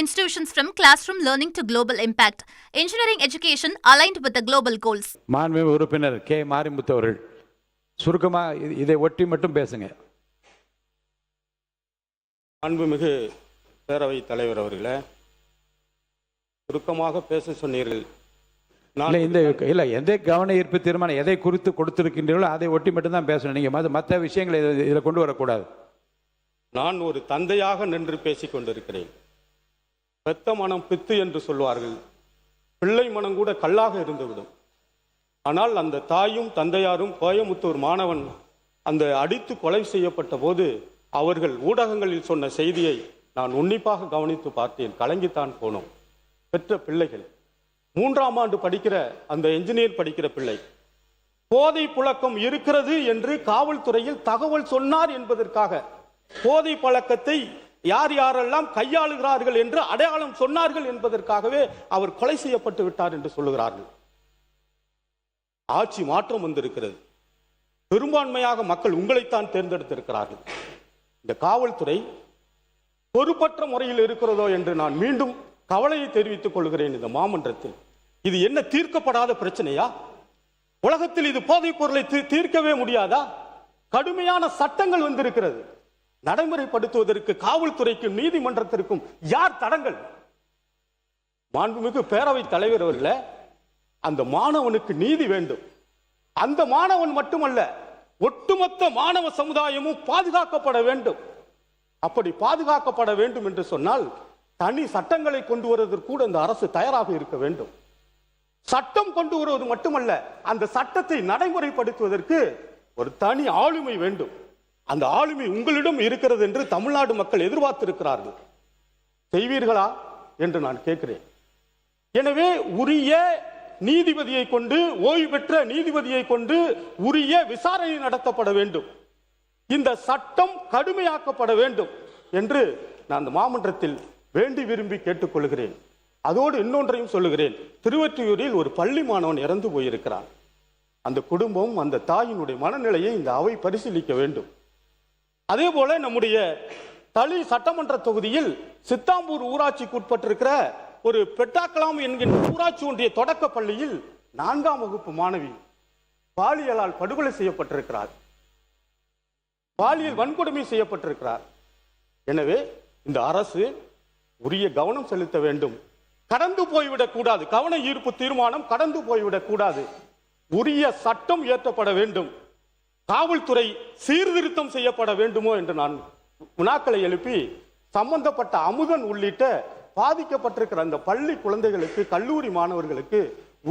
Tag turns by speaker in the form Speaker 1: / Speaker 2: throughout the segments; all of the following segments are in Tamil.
Speaker 1: institutions from classroom learning to global impact. Engineering education aligned with the global goals.
Speaker 2: மாண்புமிகு உறுப்பினர் கே மாரிமுத்து அவர்கள் சுருக்கமா இதை ஒட்டி மட்டும் பேசுங்க.
Speaker 3: மாண்புமிகு பேரவைத் தலைவர் அவர்களே, சுருக்கமாக பேச சொன்னீர்கள்.
Speaker 2: எந்த கவன ஈர்ப்பு தீர்மானம் எதை குறித்து கொடுத்திருக்கின்றீர்களோ அதை ஒட்டி மட்டும்தான் பேசணும். நீங்க மற்ற விஷயங்களை இதில் கொண்டு வரக்கூடாது.
Speaker 3: நான் ஒரு தந்தையாக நின்று பேசிக் கொண்டிருக்கிறேன். பெத்த மனம் பித்து என்று சொல்வார்கள். பிள்ளை மனம் கூட கல்லாக இருந்துவிடும். ஆனால் அந்த தாயும் தந்தையாரும் கோயமுத்தூர் மாணவன் அந்த அடித்து கொலை செய்யப்பட்ட போது அவர்கள் ஊடகங்களில் சொன்ன செய்தியை நான் உன்னிப்பாக கவனித்து பார்த்தேன். கலங்கித்தான் போனோம். பெற்ற பிள்ளைகள் 3ஆம் ஆண்டு படிக்கிற அந்த என்ஜினியர் படிக்கிற பிள்ளை போதை புழக்கம் இருக்கிறது என்று காவல்துறையில் தகவல் சொன்னார் என்பதற்காக போதை பழக்கத்தை யார் யாரெல்லாம் கையாளுகிறார்கள் என்று அடையாளம் சொன்னார்கள் என்பதற்காகவே அவர் கொலை செய்யப்பட்டு விட்டார் என்று சொல்லுகிறார்கள். ஆட்சி மாற்றம் வந்திருக்கிறது. பெரும்பான்மையாக மக்கள் உங்களைத்தான் தேர்ந்தெடுத்திருக்கிறார்கள். இந்த காவல்துறை பொறுப்பற்ற முறையில் இருக்கிறதோ என்று நான் மீண்டும் கவலையை தெரிவித்துக் கொள்கிறேன். இந்த மாமன்றத்தில் இது என்ன தீர்க்கப்படாத பிரச்சனையா? உலகத்தில் இது போதைப் பொருளை தீர்க்கவே முடியாதா? கடுமையான சட்டங்கள் வந்திருக்கிறது. நடைமுறைப்படுத்துவதற்கு காவல்துறைக்கும் நீதிமன்றத்திற்கும் யார் தடங்கள்? மாண்புமிகு பேரவைத் தலைவர் அவர்களே, அந்த மாணவனுக்கு நீதி வேண்டும். அந்த மாணவன் மட்டுமல்ல, ஒட்டுமொத்த மாணவ சமுதாயமும் பாதுகாக்கப்பட வேண்டும். அப்படி பாதுகாக்கப்பட வேண்டும் என்று சொன்னால் தனி சட்டங்களை கொண்டு வருவதற்கு கூட இந்த அரசு தயாராக இருக்க வேண்டும். சட்டம் கொண்டு வருவது மட்டுமல்ல, அந்த சட்டத்தை நடைமுறைப்படுத்துவதற்கு ஒரு தனி ஆளுமை வேண்டும். அந்த ஆளுமை உங்களிடம் இருக்கிறது என்று தமிழ்நாடு மக்கள் எதிர்பார்த்திருக்கிறார்கள். செய்வீர்களா என்று நான் கேட்கிறேன். எனவே உரிய நீதிபதியை கொண்டு, ஓய்வு பெற்ற நீதிபதியை கொண்டு உரிய விசாரணை நடத்தப்பட வேண்டும். இந்த சட்டம் கடுமையாக்கப்பட வேண்டும் என்று நான் அந்த மாமன்றத்தில் வேண்டி விரும்பி கேட்டுக்கொள்கிறேன். அதோடு இன்னொன்றையும் சொல்லுகிறேன். திருவொற்றியூரில் ஒரு பள்ளி மாணவன் இறந்து போயிருக்கிறான். அந்த குடும்பம், அந்த தாயினுடைய மனநிலையை இந்த அவை பரிசீலிக்க வேண்டும். அதே போல நம்முடைய தளி சட்டமன்ற தொகுதியில் சித்தாம்பூர் ஊராட்சிக்கு உட்பட்டிருக்கிற ஒரு பெட்டாக்கலாம் என்கின்ற ஊராட்சி ஒன்றிய தொடக்க பள்ளியில் 4ஆம் வகுப்பு மாணவி பாலியலால் படுகொலை செய்யப்பட்டிருக்கிறார். பாலியல் வன்கொடுமை செய்யப்பட்டிருக்கிறார். எனவே இந்த அரசு உரிய கவனம் செலுத்த வேண்டும். கடந்து போய்விடக் கூடாது. கவன ஈர்ப்பு தீர்மானம் கடந்து போய்விடக் கூடாது. உரிய சட்டம் இயற்றப்பட வேண்டும். காவல்துறை சீர்திருத்தம் செய்யப்பட வேண்டுமோ என்று நான் வினாக்களை எழுப்பி சம்பந்தப்பட்ட அமுதன் உள்ளிட்ட பாதிக்கப்பட்டிருக்கிற அந்த பள்ளி குழந்தைகளுக்கு, கல்லூரி மாணவர்களுக்கு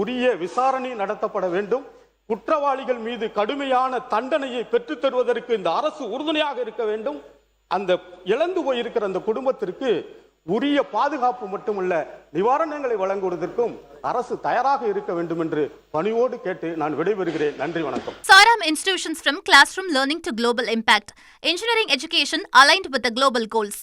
Speaker 3: உரிய விசாரணை நடத்தப்பட வேண்டும். குற்றவாளிகள் மீது கடுமையான தண்டனையை பெற்றுத் தருவதற்கு இந்த அரசு உறுதுணையாக இருக்க வேண்டும். அந்த இழந்து போயிருக்கிற அந்த குடும்பத்திற்கு உரிய பாதுகாப்பு மட்டுமல்ல, நிவாரணங்களை வழங்குவதற்கும் அரசு தயாராக இருக்க வேண்டும் என்று பணிவோடு கேட்டு நான் விடைபெறுகிறேன். நன்றி, வணக்கம்.
Speaker 1: Saram institutions from classroom learning to global impact. Engineering education aligned with the global goals.